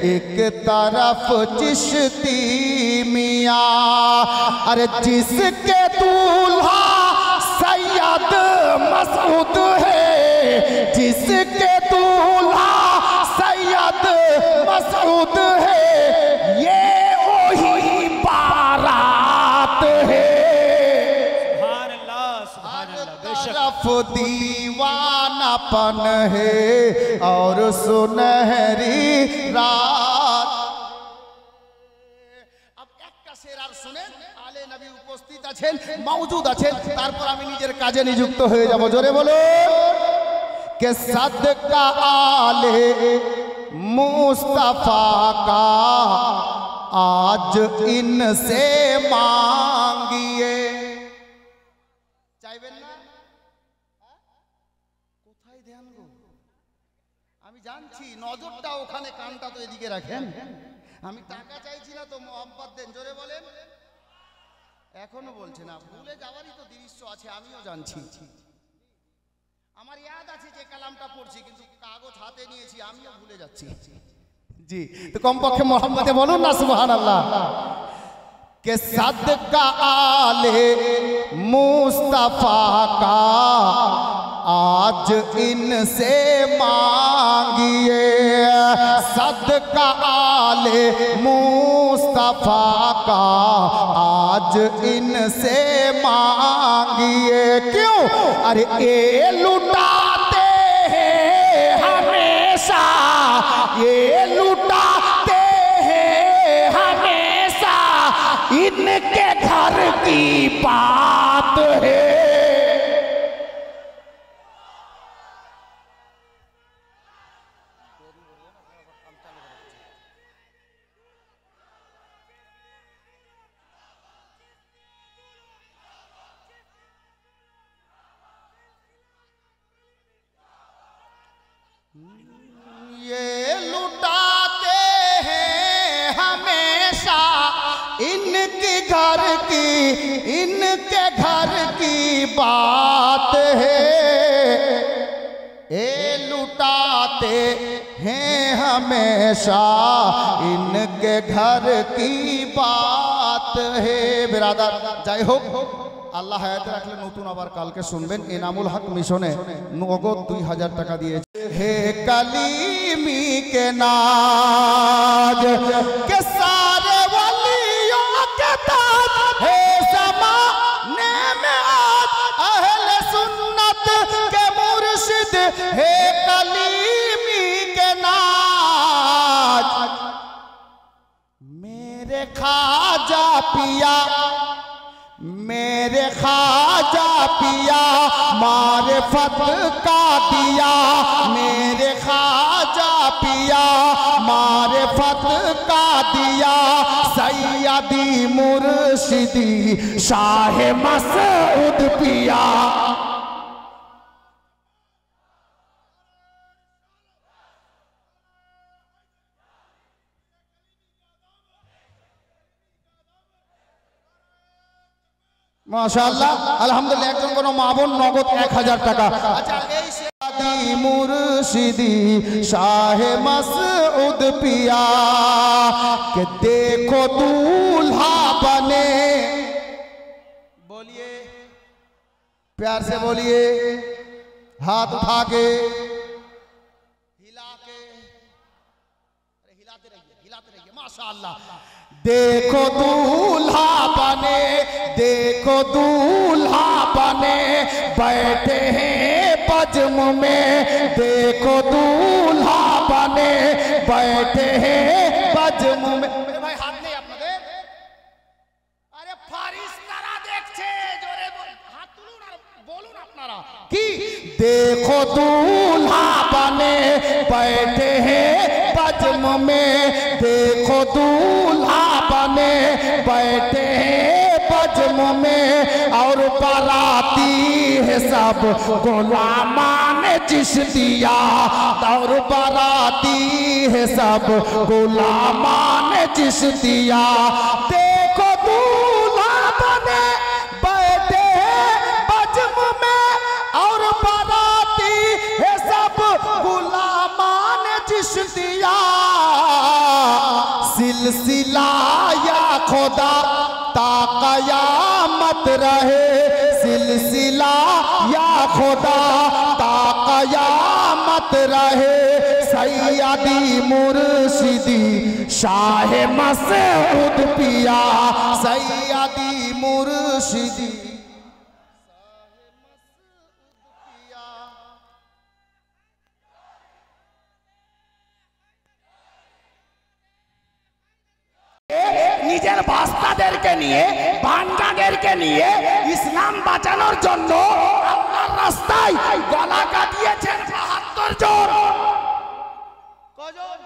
एक तरफ चिश्ती मियाँ। अरे जिसके दूल्हा सैयद मसूद है, जिसके दूल्हा सैयद मसूद है, ये वही बारात है। तरफ दीवानापन है और सुनहरी रात। अब একটা শের আর শুনেন, আলে নবী উপস্থিত আছেন, মওজুদ আছেন, তারপর আমি নিজের কাজে নিযুক্ত হয়ে যাব। জোরে বলুন कि सदका आले मुस्तफा का आज इनसे मांगिए। চাইবেন না? কোথায় ধ্যান গো? আমি জানছি নজরটা ওখানে, কানটা তো এদিকে রাখেন। আমি টাকা চাইছি না তো, মোহাম্মত দেন। জোরে বলেন। এখনো বলছে না, ভুলে যাওয়ারই তো দৃশ্য আছে, আমিও জানছি। আমার ইয়াদ আছে যে কালামটা পড়ছি, কিন্তু কাগজ হাতে নিয়েছি, আমিও ভুলে যাচ্ছি। জি, তো কমপক্ষে মোহাম্মদে বলুন না সুবহানাল্লাহ। के सदका आले मुस्तफा का आज इनसे मांगिए। सदका आले मुस्तफा का आज इनसे मांगिए। क्यों? अरे ये लुटाते हैं हमेशा, ये लुटाते हैं हमेशा, इनके घर की बात है। ये लुटाते हैं हमेशा इनके घर की बात है। ये लुटाते हैं हमेशा इनके घर की बात है। बिरादर जय हो, আল্লাহ হায়াতে রাখলে নতুন আবার কালকে শুনবেন। এনামুল হক মিশনে নগদ 2000 টাকা দিয়েছে। হে কালিমি কে নাজ কে সারে ওয়ালিयों के ताज, हे ज़माने में आज अहले सुन्नत के मुर्शिद, हे कलीमी के नाज। मेरे ख्वाजा पिया, मेरे ख्वाजा पिया मारिफत का दिया, मेरे ख्वाजा पिया मारिफत का दिया। सैयदी मुर्शिदी शाह मसूद पिया। মাশাআল্লাহ, আলহামদুলিল্লাহ। একজন কোন মা বোন নগদ 1000 টাকা। আচ্ছা, এই শাদি মুর্শিদি শাহে মসউদ পিয়া के देखो दूल्हा बने। बोलिए, प्यार से बोलिए, हाथ उठा के, हिला के, हिलाते रहिए माशाअल्लाह। देखो दूल्हा बने, देखो दूल्हा बने, बैठे हैं बज्म में। देखो दूल्हा बने, बैठे हैं बज्म में। मेरे भाई हाथ नहीं আপনাদের? আরে ফারিস্তারা দেখছে, জোরে হাত তুলুন আর বলুন আপনারা কি। देखो दूल्हा बने, बैठे हैं बज्म में। देखो दूल्हा बने, बैठे हैं बज्म में। और बाराती है सब गुलामान चिश्तिया, और बाराती है सब गुलामान चिश्तिया। देखो दूल्हा बने, बैठे हैं बज्म में, और बाराती है सब गुलामान चिश्तिया। सिलसिला या खुदा ता कयामत रहे, सिलसिला या खुदा ता कयामत रहे। सैयदी मुर्शिदी शाह मसऊद पिया, सैयदी मुर्शिदी নিজের বাস্তাদেরকে নিয়ে বান্দাদেরকে নিয়ে ইসলাম বাঁচানোর জন্য আল্লাহর রাস্তায় গলা কাটিয়েছেন ৭২ জন। কজন?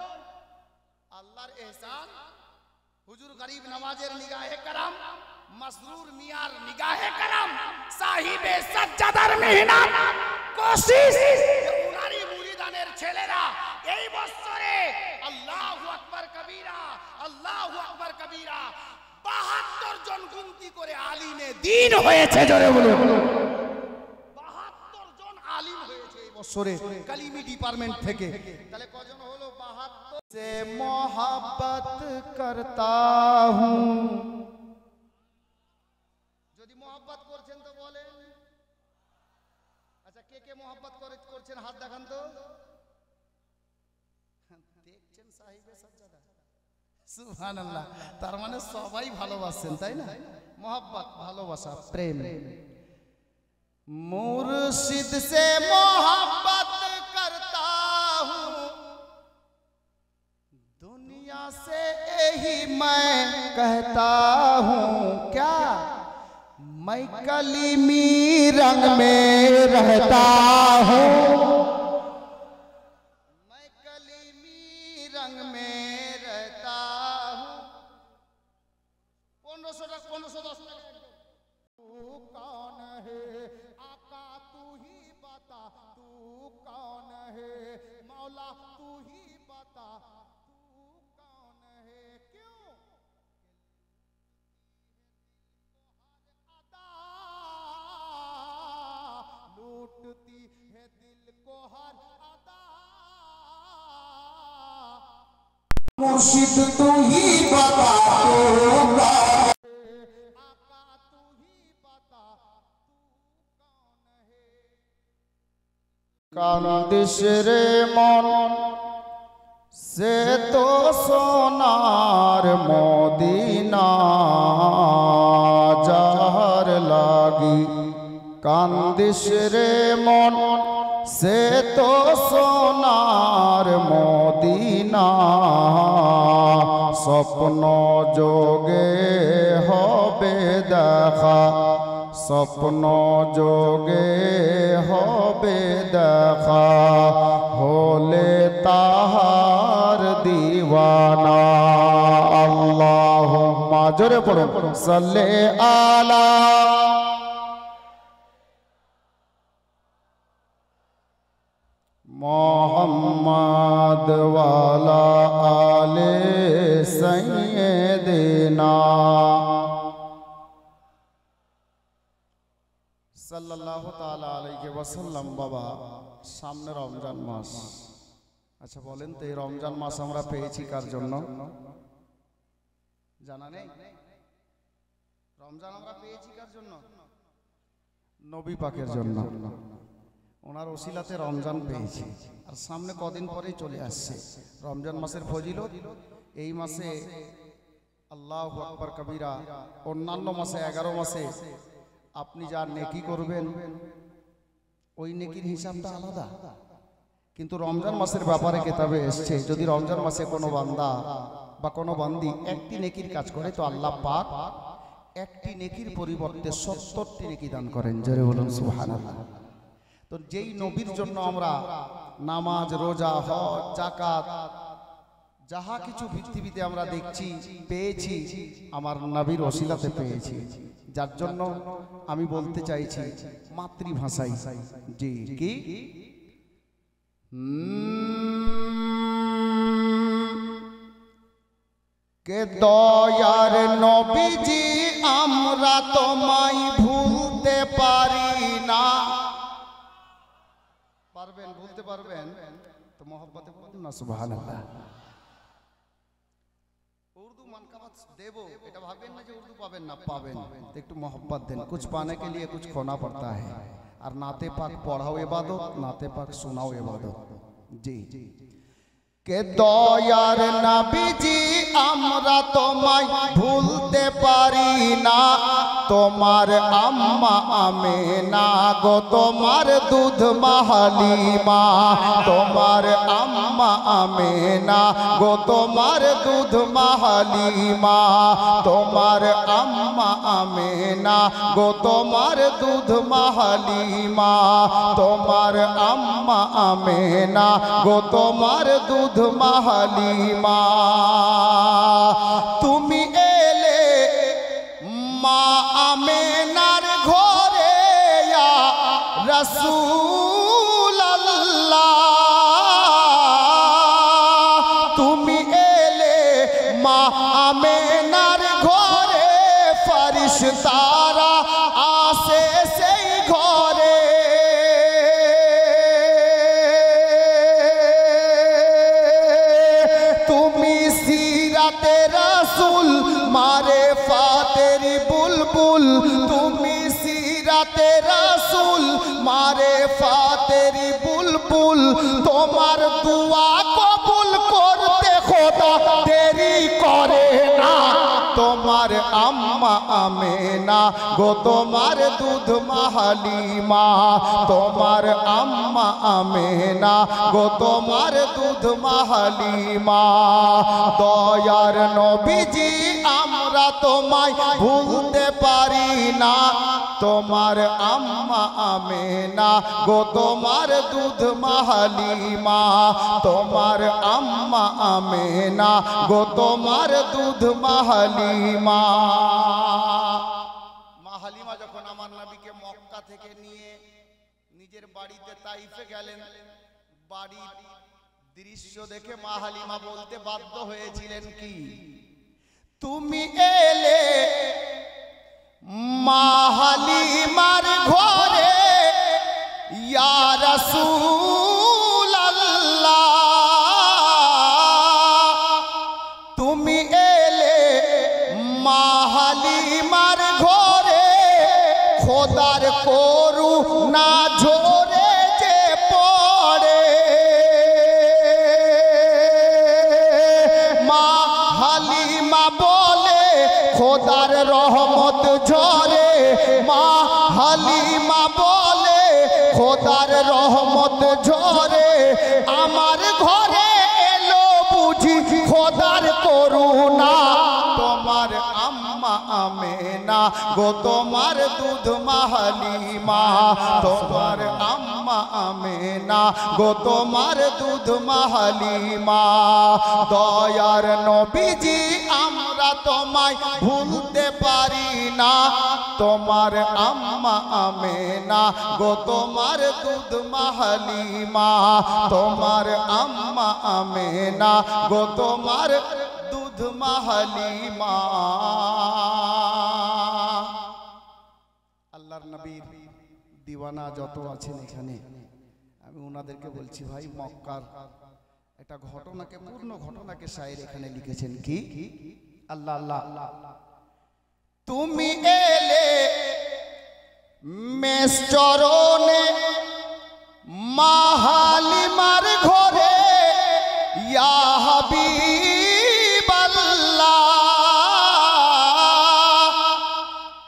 আল্লাহর ইহসান, হুজুর গরিব নওয়াজের নিগাহে করম, মসরুর মিয়ার নিগাহে করম, সাহিবে সাজ্জাদার মেহনত কোশিশ, উনারি মুরিদানের ছেলেরা এই বছরে আল্লাহু আকবার কবীরা, আল্লাহু আকবার কবীরা ৭২ জন গুনতি করে আলিমে দ্বীন হয়েছে। জোরে বলুন ৭২ জন আলিম হয়েছে এই বছরে কালিমি ডিপার্টমেন্ট থেকে। তাহলে কজন হলো? ৭২। সে মোহাব্বত করতা হুঁ, যদি মোহাব্বত করছেন তো বলেন। আচ্ছা, কে কে মোহাব্বত করছেন হাত দেখান তো। দেখছেন সাহিবে সাজ্জাদা, সুবহানাল্লাহ। তার মানে সবাই ভালোবাসেন, তাই না? মোহাব্বত, ভালোবাসা, প্রেম। मुर्शिद से मोहब्बत करता हूँ, दुनिया से यही मैं कहता हूँ। क्या मैं कलीमी रंग में रहता हूँ, मैं कलीमी रंग में रहता हूँ। 1510 तू कौन है आका, तू ही बता तू कौन है मौला, तू ही बता तू कौन है। क्यों लूटती है दिल को हर अदा, मुर्शिद तू ही बता तू কান্দিস রে মন সে তো সোনার মদিনা যাহার লাগি, কান্দিস রে মন সে তো সোনার মদিনা, স্বপ্ন যোগে হবে দেখা, স্বপ্ন যোগে হবে দেখা, হলে তাহার দিওয়ানা। আল্লাহুম্মা, জোরে পড়ুন, সাল্লি আলা মুহাম্মাদ ওয়ালা আলে সাইয়্যিদিনা সাল্লাল্লাহু তাআলা আলাইহি ওয়াসাল্লাম। বাবা, সামনে রমজান মাস। আচ্ছা বলেন তো, এই রমজান মাস আমরা পেয়েছি কার জন্য? জানা নেই? রমজান আমরা পেয়েছি কার জন্য? নবী পাকের জন্য। ওনার ওসিলাতে রমজান পেয়েছি। আর সামনে কদিন পরেই চলে আসছে রমজান মাসের ফজিলত। এই মাসে আল্লাহু আকবার কবীরা, অন্যান্য মাসে 11 মাসে আপনি যা নেকি করবেন ওই নেকির হিসাবটা আলাদা, কিন্তু রমজান মাসের ব্যাপারে কিতাবে এসেছে যদি রমজান মাসে কোনো বান্দা বা কোনো বান্দি একটি নেকির কাজ করে তো আল্লাহ পাক একটি নেকির পরিবর্তে 70টি নেকি দান করেন। জোরে বলুন সুবহানাল্লাহ। তো যেই নবীর জন্য আমরা নামাজ, রোজা, হজ, যাকাত যাহা কিছু পৃথিবীতে আমরা দেখছি পেয়েছি, আমার নবীর ওসিলাতে পেয়েছি। যার জন্য আমি বলতে চাইছি মাতৃভাষায়, জি কি কে দয়ার নবীজি আমরা তোমায় ভুলতে পারি না। পারবেন? ভুলতে পারবেন তো মহব্বতে বলুন না সুবহানাল্লাহ। का बात देवो এটা ভাবেন না যে উর্দু পাবেন না, পাবেন। একটু मोहब्बत दें, कुछ पाने के लिए कुछ खोना पड़ता है। और नाते पाक पढ़ाओ इबादत, नाते पाक सुनाओ इबादत। जी के दयार नबीजी আমরা তোমায় ভুলতে পারি না, তোমার আম্মা আমেনা গো তোমার দুধ মাহালিমা, তোমার আম্মা আমেনা গো তোমার দুধ মাহালিমা, তোমার আম্মা আমেনা গো তোমার দুধ মাহালিমা, তোমার আম্মা আমেনা গো তোমার দুধ মাহালিমা। তুমি এলে মা আমেনার ঘরে ইয়া রাসূলুল্লাহ, তুমি এলে মা আমেনার ঘরে, ফেরেশতারা আসে সেই ঘরে। रसूल मारे फातेरी बुलबुल, तुमी सीराते रसूल मारे फातेरी बुलबुल, तोमार दुआ कबूल करते खोदा देरी करे ना, তোমার আম্মা আমেনা গো তোমার দুধ মাহালিমা, তোমার আম্মা আমেনা গো তোমার দুধ মাহালিমা। দয়ার নবীজি আমরা তোমায় ভুলতে পারি না, তোমার আম্মা আমেনা গো তোমার দুধ মাহালিমা, তোমার আম্মা আমেনা গো তোমার দুধ মাহালিমা। মা হালিমা যখন আমার নবীকে মক্কা থেকে নিয়ে নিজের বাড়িতে তাইফে গেলেন, বাড়ির দৃশ্য দেখে মা হালিমা বলতে বাধ্য হয়েছিলেন কি, তুমি এলে মা হালিমার ঘরে ইয়া রাসূলুল্লাহ, তুমি এলে মা হালিমার ঘরে, খোদার করুণা ঝরে যে পড়ে, মা হালিমা বলে খোদার রহমত ঝরে, মা হালিমা বলে খোদার রহমত ঝরে, আমার ঘরে এলো বুঝি খোদার করুণা, তোমার আম্মা আমেনা গো তোমার দুধ মাহালিমা, তোমার আম্মা আমেনা গো তোমার দুধ মাহালিমা। দয়ার নবীজি আমরা তোমায় ভুলতে পারি না, তোমার আম্মা আমেনা গো তোমার দুধ মাহালিমা, তোমার আম্মা আমেনা গো তোমার দুধ মাহালিমা। আল্লাহর নবীর দিওয়ানা যত আছেন এখানে, আমি ওনাদেরকে বলছি ভাই মক্কার একটা ঘটনাকে, পূর্ণ ঘটনাকে শায়ের এখানে লিখেছেন কি, আল্লাহ আল্লাহ তুমি এলে মেষ চরণে মা হালিমার ঘরে ইয়া হাবিবাল্লাহ,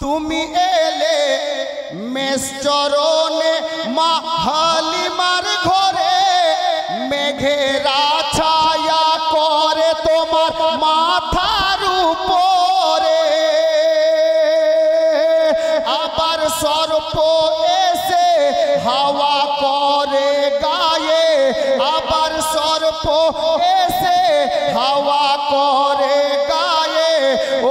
তুমি এলে মেষ চরণে মা হালিমার ঘরে, মেঘেরা ছায়া করে তোমার মাথার উপরে, আবার সর্প এসে হাওয়া করে গায়ে, আবার সর্প এসে হাওয়া করে গায়ে,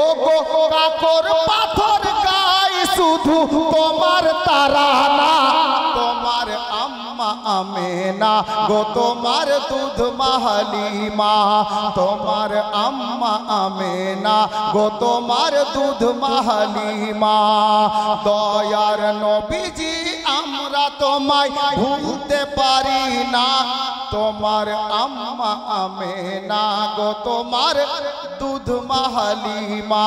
ও গো কাকর পাথর গায়ে শুধু তোমার তারা না, তোমার আম্মা আমেনা গো তোমার দুধ মাহালিমা, তোমার আম্মা আমেনা গো তোমার দুধ মাহালিমা। দয়ার নবীজি আমরা তোমায় ভুলতে পারি না, তোমার আম্মা আমেনা গো, তোমার দুধ মা হালিমা,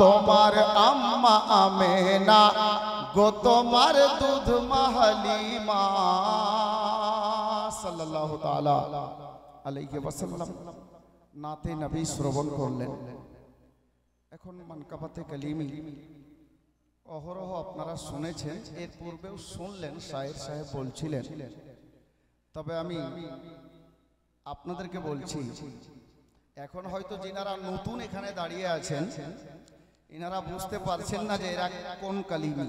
তোমার আম্মা আমেনা গো, তোমার দুধ মা হালিমা সাল্লাল্লাহু তাআলা আলাইহি ওয়াসাল্লাম নাতে নবী শ্রবণ করলেন। এখন মানকাবাতে কালিমি অহরহ আপনারা শুনেছেন, এর পূর্বেও শুনলেন, শায়ের সাহেব বলছিলেন। তবে আমি আপনাদেরকে বলছি, এখন হয়তো যিনারা নতুন এখানে দাঁড়িয়ে আছেন ইনারা বুঝতে পারছেন না যে এরা কোন কালিমি।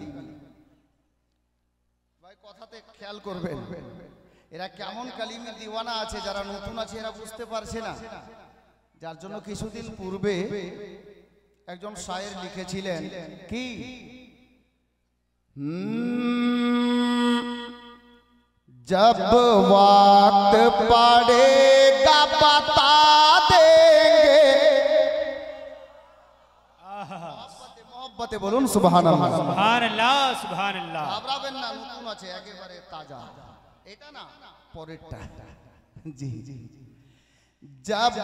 ভাই কথাতে খেয়াল করবেন, এরা কেমন কালিমি দিওয়ানা আছে, যারা নতুন আছে এরা বুঝতে পারছে না। যার জন্য কিছুদিন পূর্বে একজন শায়ের লিখেছিলেন কি, जब वक्त पड़ेगा बता देंगे। मोहब्बते बोलून सुभान अल्लाह, सुभान अल्लाह, सुभान अल्लाह। घबराবেন না, নতুন আছে একেবারে তাজা, এটা না পরেরটা। জি জি, जब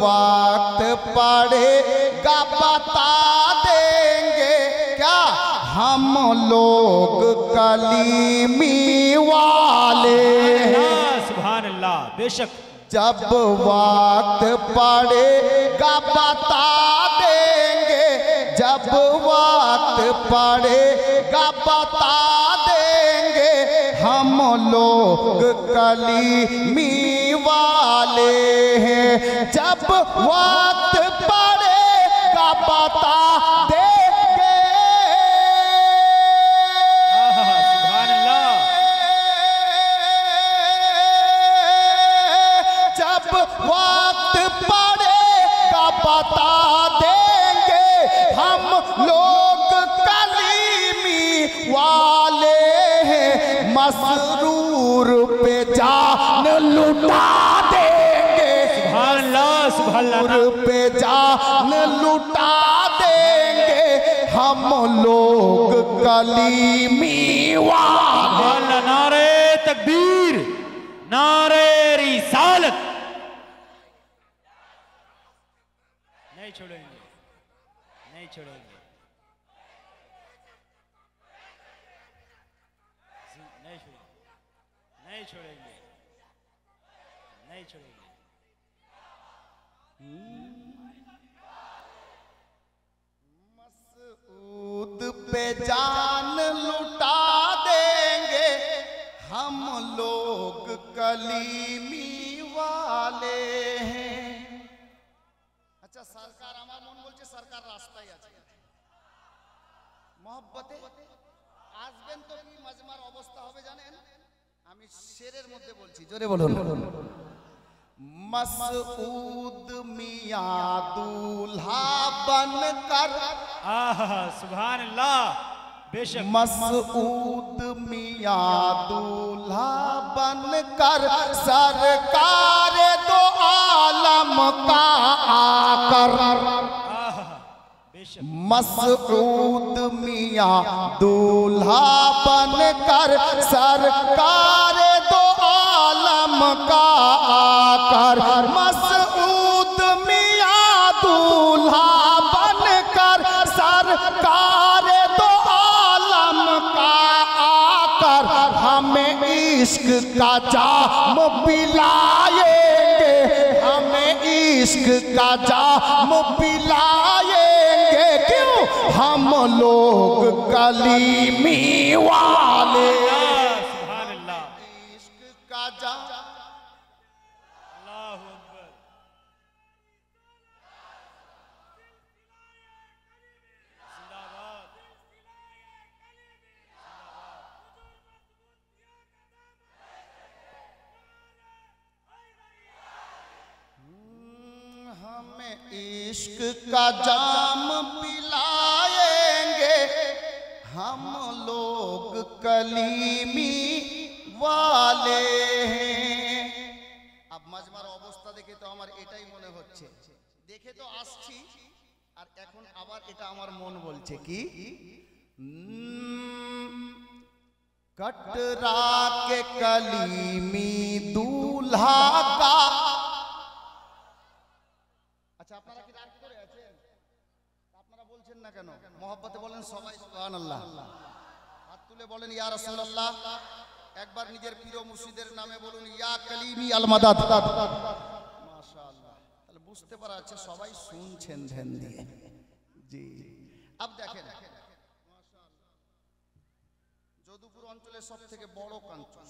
वक्त पड़ेगा बता देंगे क्या हम लोग कलीमी वाले हैं। सुभान अल्लाह, बेशक। जब वक्त पड़ेगा बता देंगे, जब वक्त पड़ेगा बता देंगे हम लोग कलीमी वाले हैं। जब वक्त पड़ेगा बता देंगे। सुभान अल्लाह। जब वक्त पड़ेगा बता देंगे हम लोग कलीमी वाले हैं। मसरूर पे जान लुटा देंगे, सुभान अल्लाह, सुभान अल्लाह। पे जान लुटा देंगे हम लोग कलीमी वाले। नारे तकबीर, नारे रिसालत। नहीं छोड़ेंगे, नहीं छोड़ेंगे, नहीं छोड़ेंगे, नहीं छोड़ेंगे, नहीं छोड़ेंगे। मसऊद पे जान लुटा देंगे हम लोग कलीमी वाले हैं। अच्छा सरकार, আমার মন বলছে সরকার রাস্তায় আছে। মহব্বতে আসবেন তো কি মজমার অবস্থা হবে জানেন? আমি শেরের মধ্যে বলছি, জোরে বলুন। मसऊद मियां दूल्हा बनकर, सुभान अल्लाह, बेशक। मसऊद मियां दूल्हा बनकर सरकार दो आलम का आकर। बेशक। मसऊद मियां दूल्हा बनकर सरकार दो आलम का आकर। मसऊद मियां दूल्हा बनकर सरकार दो आलम का आकर हमें इश्क का जाम पिलाएंगे, हमें इश्क का जाम पिलाएंगे। क्यों? हम लोग कलीमी वाले। सुभान अल्लाह, इश्क का जाम। अल्लाहु अकबर। जिंदाबाद। हमें इश्क का जाम पिलाएंगे हम लोग कलीमी वाले हैं। अब मजमार अवस्था देखे तो আমার এটাই মনে হচ্ছে, দেখে তো আসছি আর এখন আবার এটা আমার মন বলছে কি कटरा के कलीमी दूल्हा का। আচ্ছা আপনারা কি রাগ করে আছেন? আপনারা বলছেন না কেন? মহব্বতে বলেন সবাই সুবহানাল্লাহ। হাত তুলে বলেন ইয়া রাসূলুল্লাহ। একবার নিজের প্রিয় মুর্শিদের নামে বলুন ইয়া কলিমি আল মাদাদ। মাশাআল্লাহ। তাহলে বুঝতে পারা যাচ্ছে সবাই শুনছেন ধ্যান দিয়ে। জি আব দেখেন যদুপুর অঞ্চলের সবথেকে বড় কাঞ্চন,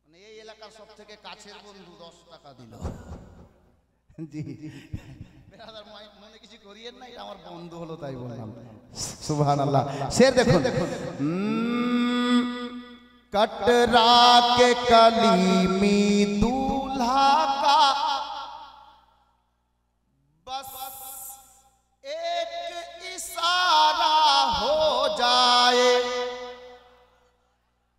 মানে এই এলাকার সবথেকে কাছের বন্ধু 10 টাকা দিল। জি বেরাদার মনে কিছু করিয়েন না, এটা আমার বন্ধু হলো তাই বললাম। সুবহানাল্লাহ। শের দেখুন, कटरा के कलीमी दूल्हा का बस एक इशारा हो जाए।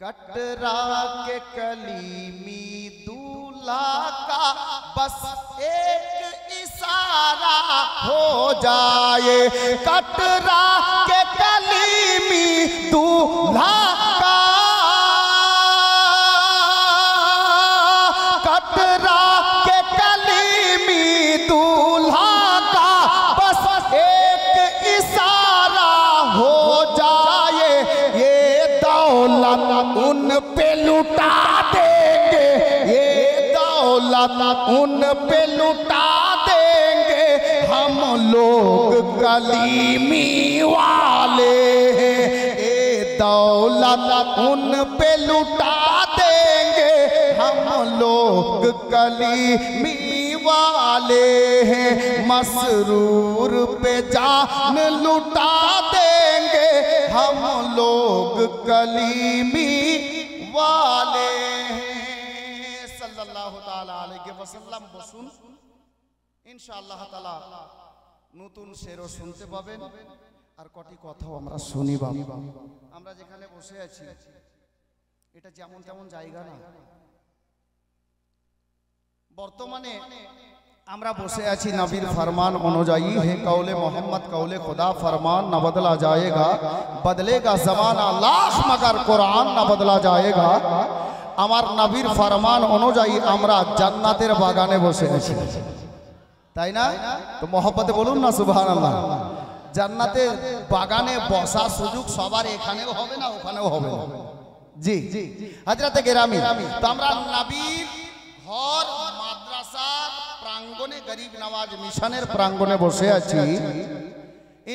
कटरा के कलीमी दूल्हा का बस एक इशारा हो जाए। कटरा के कलीमी दूल्हा का, कटरा के कलीमी दूल्हा का बस एक इशारा हो जाए। ये दौलत उन पे लुटा देंगे, ये दौलत उन पे लुटा देंगे हम लोग कलीमी वाले हैं। ये दौलत उन पे लुटा देंगे हम लोग कलीमी वाले हैं। मसरूर पे जान लुटा देंगे हम लोग कलीमी वाले हैं। सल्लल्लाहु ताला अलैहि वसल्लम। বসুন ইনশাআল্লাহ তাআলা নতুন শেরও শুনতে পাবেন আর কটি কথাও আমরা শুনিব। আমরা যেখানে বসে আছি এটা যেমন তেমন জায়গা না। বর্তমানে আমরা বসে আছি নবীর ফরমান অনুযায়ী। হে কৌলে মোহাম্মদ কৌলে খুদা ফরমান না বদলা जाएगा, बदलेगा जमाना लाख मगर कुरान ना बदला जाएगा। আমার নবীর ফরমান অনুযায়ী আমরা জান্নাতের বাগানে বসে আছি, তাই না? তো মহব্বতে বলুন না সুবহানাল্লাহ। জান্নাতের বাগানে বসার সুযোগ সবার এখানেও হবে না, ওখানেও হবে না। জি হযরতে গেরামি, তো আমরা নবীর ঘর মাদ্রাসার প্রাঙ্গণে, গরিব নওয়াজ মিশনের প্রাঙ্গণে বসে আছি।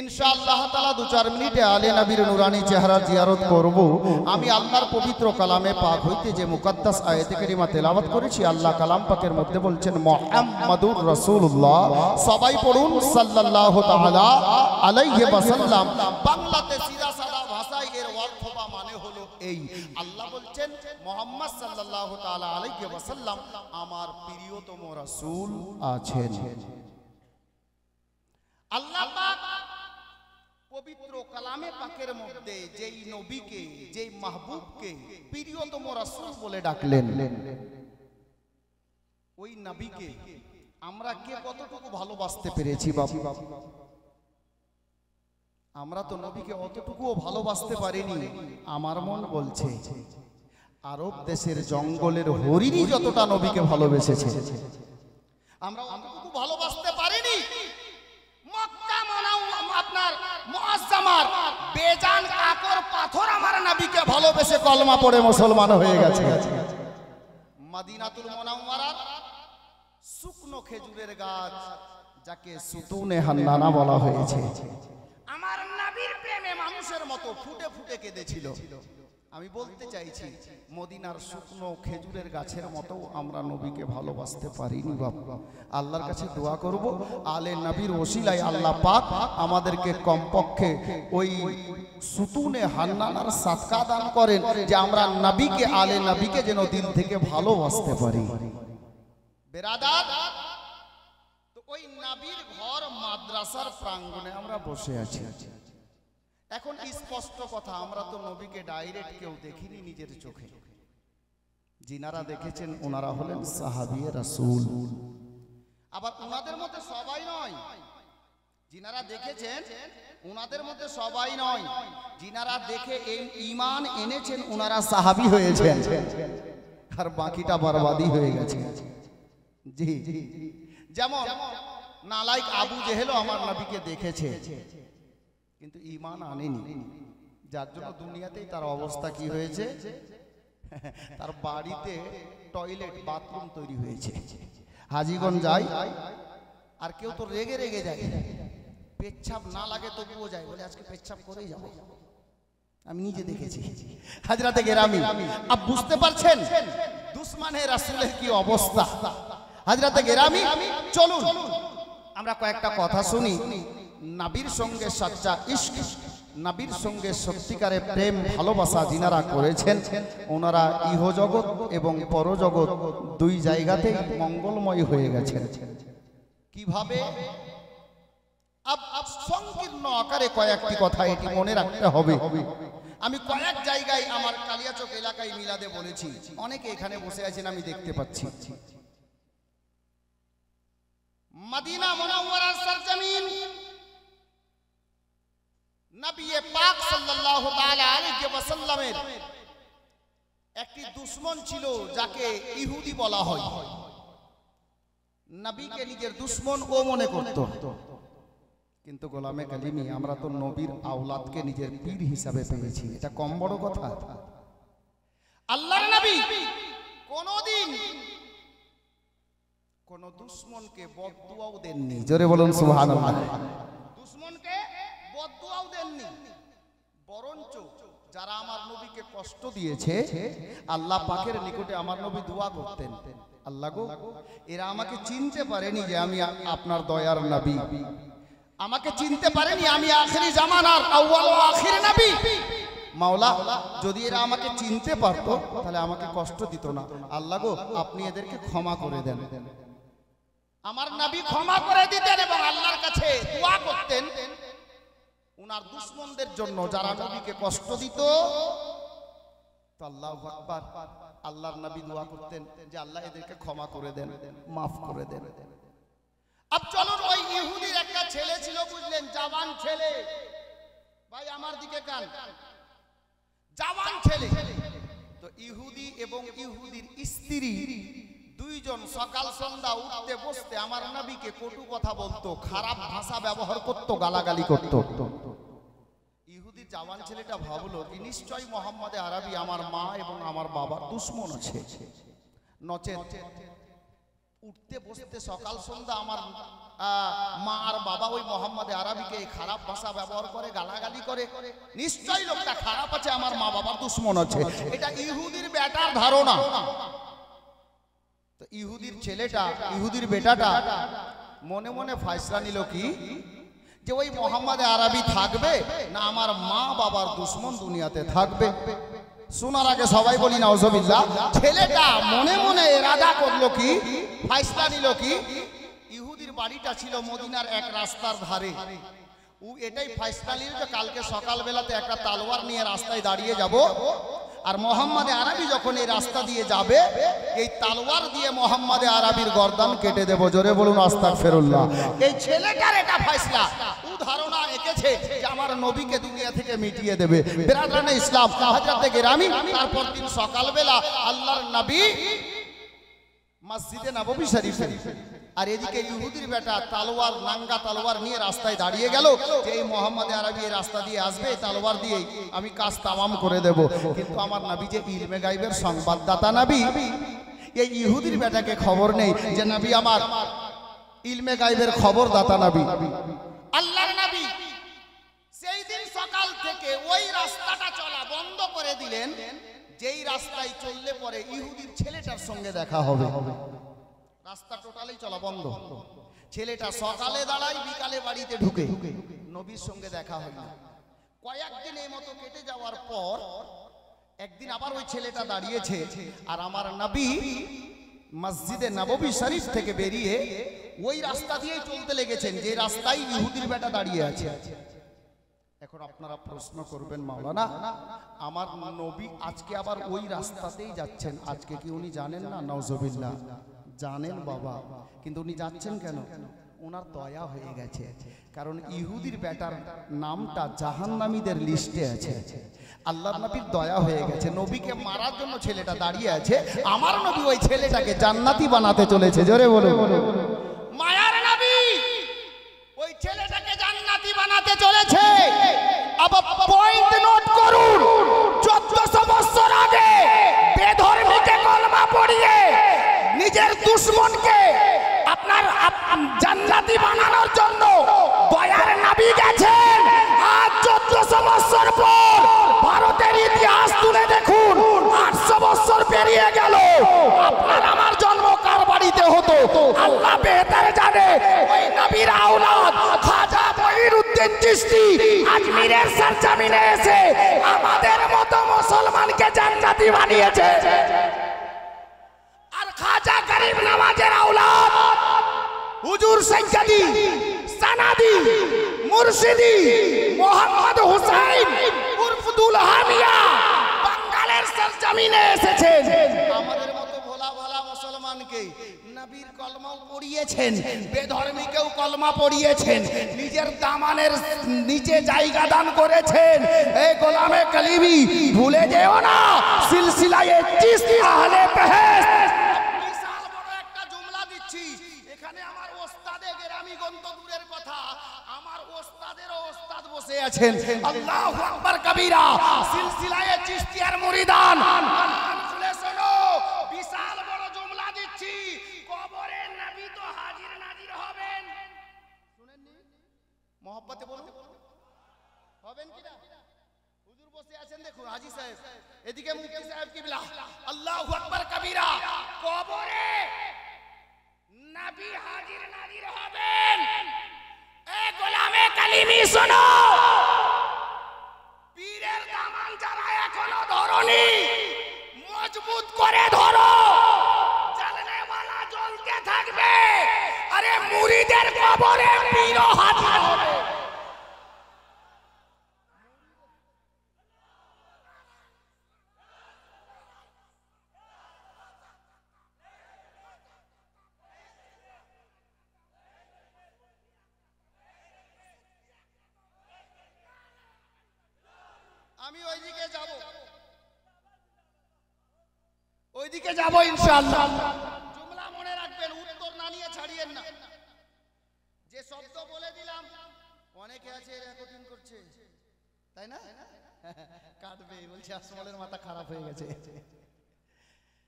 ইনশাআল্লাহ তাআলা 2-4 মিনিটে আলে নবীর নুরানি চেহারা জিয়ারত করব। আমি আল্লাহর পবিত্র কালামে পাক হইতে যে মুকদ্দাস আয়াতে কারিমা তেলাওয়াত করেছি, আল্লাহ কালাম পাকের মধ্যে বলছেন মুহাম্মাদুর রাসূলুল্লাহ। সবাই পড়ুন সাল্লাল্লাহু তাআলা আলাইহি ওয়াসাল্লাম। বাংলাতে সিধা সাদা ভাষায় এর অর্থ বা মানে হলো এই, আল্লাহ বলছেন মুহাম্মদ সাল্লাল্লাহু তাআলা আলাইহি ওয়াসাল্লাম আমার প্রিয়তম রাসূল আছেন। আল্লাহ পাক পবিত্র কালামে পাকের মধ্যে যেই নবীকে, যেই মাহবুবকে প্রিয়তম রাসূল বলে ডাকলেন, ওই নবীকে আমরা কে কতটুকু ভালোবাসতে পেরেছি বাবু? আমরা তো নবীকে অতটুকুও ভালোবাসতে পারিনি। আমার মন বলছে আরব দেশের জঙ্গলের হরিণী যতটা নবীকে ভালোবেসেছে, আমরা অতটুকু ভালোবাসতে পারিনি। মক্কা আপনার মুআজ্জামার বেজান কাকর পাথর আমার নবীকে ভালোবেসে কলমা পড়ে মুসলমান হয়ে গেছে। মদিনাতুল মুনাওয়ারার শুকনো খেজুরের গাছ, যাকে সুতুনে হান্নানা বলা হয়েছে, আমার নবীর প্রেমে মানুষের মতো ফুটে ফুটে কেঁদেছিল। আমি বলতে চাইছি মদিনার শুকনো খেজুরের গাছের মতো আমরা নবীকে ভালোবাসতে পারিনি বাবা। আল্লাহর কাছে দোয়া করব আলে নবীর ওসিলায় আল্লাহ পাক আমাদেরকে কমপক্ষে ওই সুতুনে হান্নানার সাদকা দান করেন যে আমরা নবীকে, আলে নবীকে যেন দিল থেকে ভালোবাসতে পারি। বেরাদার, তো ওই নবীর ঘর মাদ্রাসার প্রাঙ্গণে আমরা বসে আছি। এখন স্পষ্ট কথা, আমরা তো নবীকে ডাইরেক্ট কেউ দেখিনি নিজের চোখে। যিনারা দেখেছেন ওনারা হলেন সাহাবী রাসূল। আবার ওনাদের মধ্যে সবাই নয়, যিনারা দেখেছেন উনাদের মধ্যে সবাই নয়, যিনারা দেখে এই ঈমান এনেছেন উনারা সাহাবী হয়েছেন, আর বাকিটা বরবাদি হয়ে গেছে। জি, যেমন নালায়েক আবু জেহেল আমার নবীকে দেখেছে কিন্তু ঈমান আনেনি, যার জন্য দুনিয়াতেই তার অবস্থা কি হয়েছে, তার বাড়িতে টয়লেট বাথরুম তৈরি হয়েছে। হাজীগঞ্জ যায় আর কেউ তো রেগে রেগে যায়, পেচ্ছাপ না লাগে তবুও যায়, বলে আজকে পেচ্ছাপ করেই যাবো। আমি নিজে দেখেছি হাজরাতে গেরামি। আপ বুঝতে পারছেন দুশমনে রাসূলের কি অবস্থা। হাজরাতে গেরামি চলুন আমরা কয়েকটা কথা শুনি। নবীর সঙ্গে সচ্চা ইশক, নবীর সঙ্গে সত্যিকারে প্রেম ভালোবাসা যিনারা করেছেন ওনারা ইহজগৎ এবং পরজগৎ দুই জায়গাতেই মঙ্গলময় হয়ে গেছেন। কিভাবে? সংকীর্ণ আকারে কয়েকটি কথা এটি মনে রাখতে হবে। আমি কয়েক জায়গায় আমার কালিয়াচক এলাকায় মিলাদে বলেছি, অনেকে এখানে বসে আছেন আমি দেখতে পাচ্ছি। মদিনা মুনাওয়ারার সরজমিন, নবী পাক সাল্লাল্লাহু তাআলা আলাইহি ওয়াসাল্লামের একটি দুশমন ছিল যাকে ইহুদি বলা হয়। নবীকে নিজের দুশমন ও মনে করত, কিন্তু গোলামে কালিমি আমরা তো নবীর আওলাদকে নিজের পীর হিসাবে পেয়েছি, এটা কম বড় কথা? আল্লাহর নবী কোনদিন কোন দুশমনকে বদদুয়াও দেননি, জোরে বলুন সুবহানাল্লাহ। দুশমনকে বদদুয়াও দেননি, বরঞ্চ যারা আমার নবীকে কষ্ট দিয়েছে আল্লাহ পাকের নিকটে আমার নবী দোয়া করতেন, আল্লাহ গো এরা আমাকে চিনতে পারেনি যে আমি আপনার দয়ার নবী, আমাকে চিনতে পারেনি আমি আখেরি জামানার আউয়াল ও আখির নবী। মাওলা যদি এরা আমাকে চিনতে পারতো তাহলে আমাকে কষ্ট দিত না, আল্লাহ গো আপনি এদেরকে ক্ষমা করে দেন। আমার নবী ক্ষমা করে দিতেন এবং আল্লাহর কাছে দোয়া করতেন উনার দুশমনদের জন্য যারা নবীকে কষ্ট দিত। তো আল্লাহু আকবার, আল্লাহর নবী দোয়া করতেন যে আল্লাহ এদেরকে ক্ষমা করে দেন, মাফ করে দেন। আব চলুন ওই ইহুদির একটা ছেলে ছিল, বুঝলেন, জওয়ান ছেলে, ভাই আমার দিকে কান, জওয়ান ছেলে। তো ইহুদি এবং ইহুদির স্ত্রী দুইজন সকাল সন্ধ্যা উঠতে বসতে আমার নবীকে কটু কথা বলতো, খারাপ ভাষা ব্যবহার করত, গালাগালি করত। ইহুদির জওয়ান ছেলেটা ভাবলো কি নিশ্চয়ই মোহাম্মদে আরবি আমার মা এবং আমার বাবার দুশমন আছে, নচেত উঠতে বসতে সকাল সন্ধ্যা আমার মা আর বাবা ওই মোহাম্মদে আরবিকে খারাপ ভাষা ব্যবহার করে, গালাগালি করে, নিশ্চয়ই লোকটা খারাপ আছে, আমার মা বাবার দুশমন আছে। এটা ইহুদির বেটার ধারণা। তো ইহুদির ছেলেটা, ইহুদির বেটাটা মনে মনে ফয়সালা নিল কি যে ওই মোহাম্মদে আরবি থাকবে না আমার মা বাবার দুশমন দুনিয়াতে থাকবে। শোনার আগে সবাই বলি নাউজুবিল্লাহ। ছেলেটা মনে মনে ইরাদা করলো কি, ফয়সালা নিল কি, ইহুদির বাড়িটা ছিল মদিনার এক রাস্তার ধারে। ও এটাই ফয়সালা নিল যে কালকে সকালবেলাতে একটা তলোয়ার নিয়ে রাস্তায় দাঁড়িয়ে যাব, আর মোহাম্মদে আরবি যখন এই রাস্তা দিয়ে যাবে এই তলোয়ার দিয়ে মোহাম্মদে আরবির গর্দান কেটে দেব। জোরে বলুন আস্তাগফিরুল্লাহ। এই ছেলেটার এটা ফয়সালা, ও ধারণা এঁকেছে যে আমার নবীকে দুনিয়া থেকে মিটিয়ে দেবে। বেরাদারানে ইসলাম, হযরতে গেরামি, তারপর দিন সকালবেলা আল্লাহর নবী মসজিদে নববী শরীফে, আর এদিকে ইহুদির বেটা তলোয়ার, নাঙ্গা তলোয়ার নিয়ে রাস্তায় দাঁড়িয়ে গেল যে এই মোহাম্মদে আরবি এই রাস্তা দিয়ে আসবে, তলোয়ার দিয়ে আমি কাজ তামাম করে দেব। কিন্তু আমার নবী যে ইলমে গায়বের সংবাদদাতা নবী, এই ইহুদির বেটাকে খবর নেই যে নবী আমার ইলমে গায়বের খবরদাতা নবী। আল্লাহর নবী সেই দিন সকাল থেকে ওই রাস্তাটা চলা বন্ধ করে দিলেন যেই রাস্তায় চললে পরে ইহুদির ছেলেটার সঙ্গে দেখা হবে। রাস্তা টোটালি চলা বন্ধ। ছেলেটা সকালে দাঁড়ায়, বিকালে বাড়িতে ঢুকে, নবীর সঙ্গে দেখা হয় না। কয়েকদিন এই মতো কেটে যাওয়ার পর একদিন আবার ওই ছেলেটা দাঁড়িয়েছে, আর আমার নবী মসজিদে নববী শরীফ থেকে বেরিয়ে ওই রাস্তা দিয়ে চলতে লেগেছেন যে রাস্তায় ইহুদির বেটা দাঁড়িয়ে আছে। এখন আপনারা প্রশ্ন করবেন, মাওলানা আমার নবী আজকে আবার ওই রাস্তাতেই যাচ্ছেন, আজকে কি উনি জানেন না? নাউজুবিল্লাহ, জানেন বাবা, কিন্তু উনি যাচ্ছেন কেন? ওনার দয়া হয়ে গেছে, কারণ ইহুদির বেটার নামটা জাহান্নামীদের লিস্টে আছে। আল্লাহর নবীর দয়া হয়ে গেছে, নবীকে মারার জন্য ছেলেটা দাঁড়িয়ে আছে, আমার নবী ওই ছেলেটাকে জান্নাতি বানাতে চলেছে। জোরে বলো। মায়ার নবী ওই ছেলেটাকে জান্নাতি বানাতে চলেছে। আবার পয়েন্ট নোট করুন, 1400 বছর আগে বেধর্মীকে কলমা পড়িয়ে নিজের দুশমনকে আপনার জান্নাতি বানানোর জন্য দয়ার নবী গেছেন। আজ 1400 বছর পর ভারতের ইতিহাস তুলে দেখুন, 800 বছর পেরিয়ে গেল, আপনার আমার জন্ম কার বাড়িতে হতো আল্লাহ বেহতর জানে। ওই নবীর আওলাদ খাজা মঈনুদ্দিন চিশতি আজমিরের সরজমিনে এসে আমাদের মতো মুসলমানকে জান্নাতি বানিয়েছে। আর খাজা গরিব নওয়াজের আওলাদ হুজুর সৈয়দি সানাদি মুর্শিদি মোহাম্মদ হুসাইন উর্ফ দুলহা মিয়া বাঙ্গালের সরজমিনে এসেছেন। আমাদের মতো ভোলা ভোলা মুসলমানকে নবীর কলমাও পড়িয়েছেন, বেধর্মীকেও কলমা পড়িয়েছেন, নিজের দামানের নিচে জায়গা দান করেছেন। এই গোলামে কালিমি ভুলে যেও না, সিলসিলায়ে চিশতি আহলে বেহেশত। বিশাল বড় একটা জুমলা দিচ্ছি, এখানে আমার ওস্তাদে গ্রামীগঞ্জ দূরের কথা, আমার ওস্তাদেরও ওস্তাদ বসে আছেন। আল্লাহু আকবার কবীরা, সিলসিলায়ে চিশতিয়ার মুরিদান শুনে শোনো, বিশাল বড় জুমলা দিচ্ছি। কবরে নবী তো হাজির নাজির হবেন, শুনেননি? মোহাব্বতে বলুন, হবেন কিনা? হুজুর বসে আছেন, দেখুন হাজী সাহেব, এদিকে মুফতি সাহেব কিবলা। আল্লাহু আকবার কবীরা, কবরে নবী হাজির নাজির হবেন। এ গোলামে কালিমি শোনো, পীরের দামান যারা এখনো ধরনি মজবুত করে ধরো, জ্বলনেওয়ালা জ্বলতে থাকবে। আরে মুরিদের কবরে পীর হাজির হবে। আমি ওইদিকে যাব, ওইদিকে যাব ইনশাআল্লাহ। জুমলা মনে রাখবেন, উত্তর না নিয়ে ছাড়িয়েন না। যে শব্দ বলে দিলাম, অনেকে আছে রেকর্ডিং করছে, তাই না? কাটবে, বলছে আসমানের মাথা খারাপ হয়ে গেছে,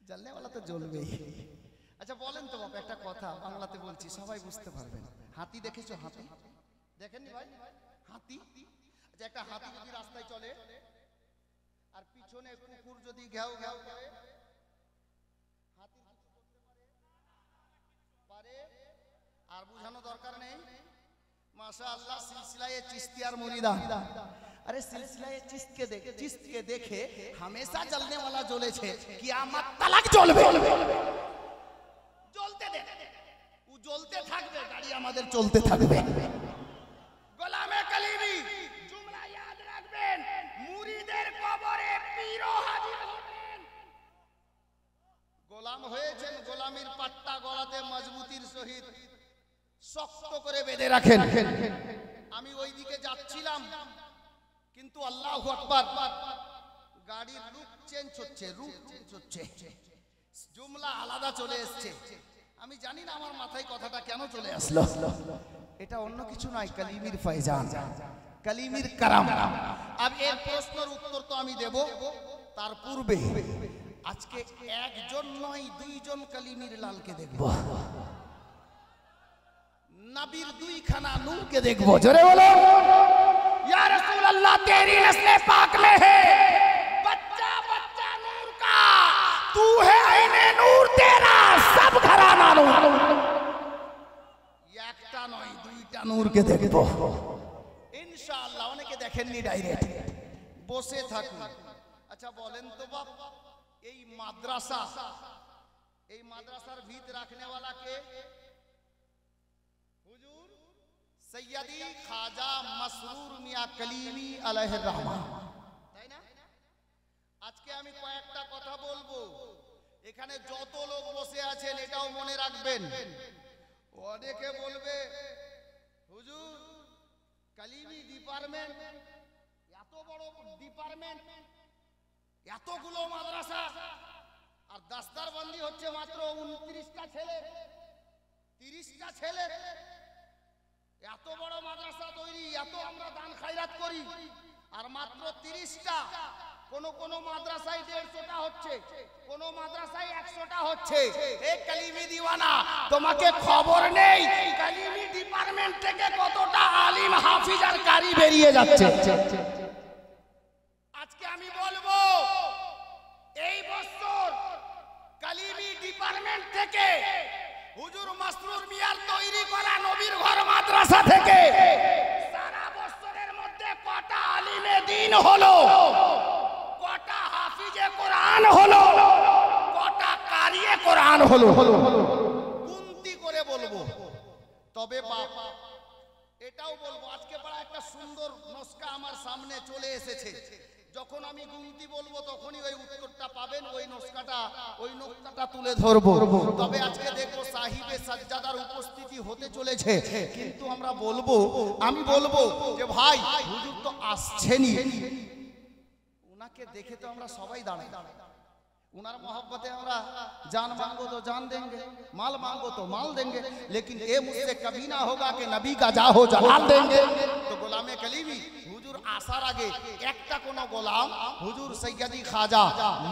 জ্বলনেওয়ালা তো জ্বলবেই। আচ্ছা বলেন তো বাবা, একটা কথা বাংলাতে বলছি, সবাই বুঝতে পারবেন। হাতি দেখেছো? হাতি দেখেননি ভাই? হাতি, যে একটা হাতি যদি রাস্তায় চলে আর পিছনে কুকুর যদি ঘেউ ঘেউ করে, হাতি পারে আর বুঝানো দরকার নেই। মাশাআল্লাহ, সিলসিলায়ে চিশতিয়ার মুরিদান। अरे सिलसिलाए चिश्त के देखे हमेशा जलने वाला জ্বলেছে, কিয়ামত তালাক জ্বলবে। জ্বলতে দে, ও জ্বলতে থাকবে, গাড়ি আমাদের চলতে থাকবে। গোলামে কালিমি জুমলা याद রাখবেন, মুরিদের কবরে পীর হাজির হবেন। গোলাম হয়েছেন, গোলামির পাট্টা গলাতে মজবুতির সহিত শক্ত করে বেঁধে রাখেন। আমি ওইদিকে যাচ্ছিলাম, কিন্তু আল্লাহু আকবার, গাড়ির রুট চেঞ্জ হচ্ছে, রুট চেঞ্জ হচ্ছে, জুমলা আলাদা চলে আসছে। আমি জানি না আমার মাথায় কথাটা কেন চলে আসলো। এটা অন্য কিছু নয়, কালিমির ফয়জান, কালিমির কারাম। আর এর প্রশ্নের উত্তর তো আমি দেব, তার পূর্বে আজকে একজন নয় দুইজন কালিমির লালকে দেখব, নবীর দুইখানা নূরকে দেখব। জোরে বলো, या रसूल अल्लाह तेरी नस्ल पाक में है बच्चा बच्चा नूर का, तू है आईने नूर, तेरा सब घराना नूर। একটা নয় দুইটা নূরকে দেখব ইনশাআল্লাহ। অনেকে দেখেননি, ডাইরেক্ট বসে থাকুন। আচ্ছা বলেন তো বাপ, এই মাদ্রাসা, এই মাদ্রাসার ভিত রাখনে वाला কে? হুজুর সৈয়দি খাজা মাসরুর মিয়া কালিমি আলাইহির রহমান, তাই না? আজকে আমি কয়েকটা কথা বলবো, এখানে যত লোক বসে আছেন এটাও মনে রাখবেন। অনেকে বলবে কালিমি ডিপার্টমেন্ট, এত বড় ডিপার্টমেন্ট, এতগুলো মাদ্রাসা, আর দাস্তারবন্দি হচ্ছে মাত্র 29টা ছেলে, 30টা ছেলে। এত বড় মাদ্রাসা তৈরি, এত আমরা দান খায়রাত করি, আর মাত্র 30টা। কোন মাদ্রাসায় 150টা হচ্ছে, কোন মাদ্রাসায় 100টা হচ্ছে। এ কালিমি দিওয়ানা, তোমাকে খবর নেই কালিমি ডিপার্টমেন্ট থেকে কতটা আলিম হাফিজ আর কারি বেরিয়ে যাচ্ছে। আজকে আমি বলবো এই বছর কালিমি ডিপার্টমেন্ট থেকে হুজুর মাসরুর মিয়ার তৈরি করা নবীর ঘর মাদ্রাসা থেকে সারা বছরের মধ্যে কটা আলিমে দ্বীন হলো, কটা হাফিজে কোরআন হলো, কটা কারিয়ে কোরআন হলো, গুনতি করে বলবো। তবে বাপ এটাও বলবো, আজকে বড় একটা সুন্দর নস্কা আমার সামনে চলে এসেছে। যখন আমি গুনতি বলবো তখনই ওই উত্তরটা পাবেন, ওই নোকতাটা তুলে ধরবো। তবে আজকে দেখবো সাহিবে সাজ্জাদার উপস্থিতি হতে চলেছে, কিন্তু আমি বলবো যে ভাই হুজুর তো আসছেনই, উনাকে দেখে তো আমরা সবাই দাঁড়াই। उनार मोहब्बते हमरा जान मांगो तो जान देंगे, माल मांगो तो माल देंगे, लेकिन ये मुझसे कभी ना होगा कि नबी का जाहो जलाल देंगे। तो गुलामे कलीमी हुजूर आसार आगे एकटा कोनो गोलाम हुजूर सैयदी खाजा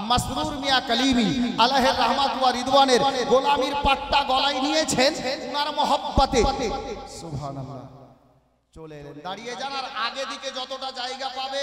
मसरूर मिया कलीमी अलैहिर रहमत व रिदवानेर गोलामीर पाट्टा गलाয় নিয়েছেন উনার मोहब्बते। সুবহানাল্লাহ। চলে এলেন, দাঁড়িয়ে যান, আর আগে দিকে যতটা জায়গা পাবে